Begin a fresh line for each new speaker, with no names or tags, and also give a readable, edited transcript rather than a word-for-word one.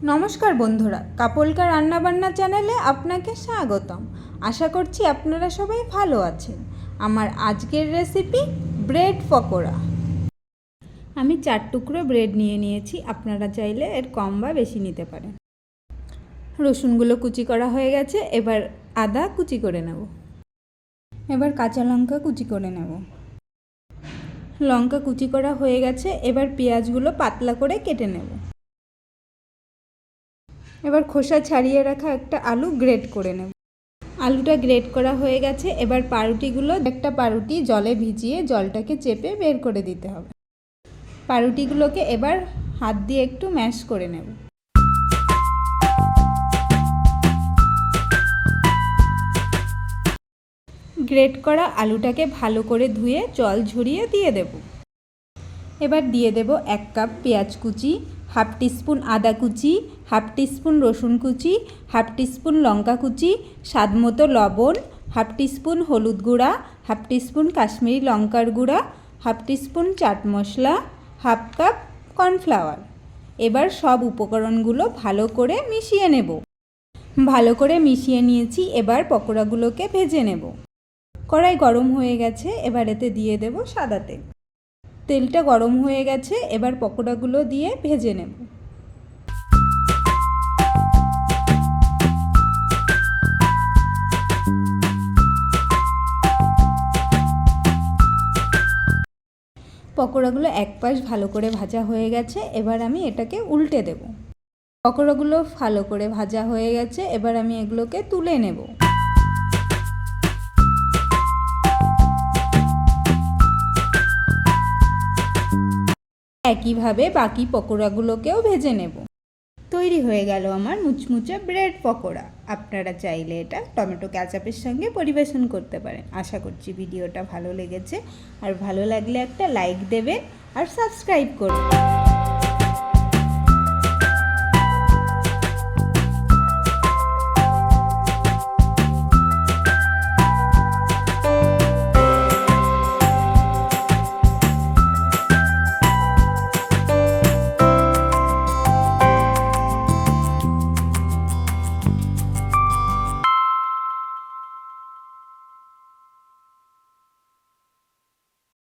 নমস্কার বন্ধুরা, কাপলকা রান্নাবান্না চ্যানেলে আপনাকে স্বাগতম। আশা করছি আপনারা সবাই ভালো আছেন। আমার আজকের রেসিপি ব্রেড পকোড়া। আমি 4 টুকরো ব্রেড নিয়েছি, আপনারা চাইলে এর কম বা বেশি নিতে পারেন। রসুনগুলো কুচি করা হয়ে গেছে, এবার আদা কুচি করে নেব। এবার কাঁচা লঙ্কা কুচি করে নেব। লঙ্কা কুচি করা হয়ে গেছে, এবার পেঁয়াজগুলো পাতলা করে কেটে নেব। এবার খোসা ছাড়িয়ে রাখা একটা আলু গ্রেট করে নেব। আলুটা গ্রেট করা হয়ে গেছে, এবার পাউরুটিগুলো একটা পাউরুটি জলে ভিজিয়ে জলটাকে চেপে বের করে দিতে হবে। পাউরুটিগুলোকে এবার হাত দিয়ে একটু ম্যাশ করে নেব। গ্রেট করা আলুটাকে ভালো করে ধুয়ে জল ঝরিয়ে দিয়ে দেব। এবার দিয়ে দেব 1 কাপ পেঁয়াজ কুচি, হাফ টিস্পুন আদা কুচি, হাফ টিস্পুন রসুন কুচি, হাফ টিস্পুন লঙ্কা কুচি, স্বাদ মতো লবণ, হাফ টিস্পুন হলুদ গুঁড়া, হাফ টিস্পুন কাশ্মীরি লঙ্কার গুঁড়া, half teaspoon chaat masala, half cup cornflour. এবার সব উপকরণগুলো ভালো করে মিশিয়ে নেব। ভালো করে মিশিয়ে নিয়েছি, এবার পকোড়াগুলোকে ভেজে নেব। কড়াই গরম হয়ে গেছে, এবার এতে দিয়ে দেব সাদা তেল। তেলটা গরম হয়ে গেছে, এবার পকোড়াগুলো দিয়ে ভেজে নেব। পকোড়াগুলো এক পাশ ভালো করে ভাজা হয়ে গেছে, এবার আমি এটাকে উল্টে দেব। পকোড়াগুলো ভালো করে ভাজা হয়ে গেছে, এবার আমি এগুলোকে তুলে নেব। একইভাবে বাকি পকোড়াগুলোকেও ভেজে নেব। তৈরি হয়ে গেল আমার মুচমুচে ব্রেড পকোড়া। আপনারা চাইলে এটা টমেটো কেচাপের সঙ্গে পরিবেশন করতে পারেন। আশা করছি ভিডিওটা ভালো লেগেছে, আর ভালো লাগলে একটা লাইক দেবেন আর সাবস্ক্রাইব করবেন।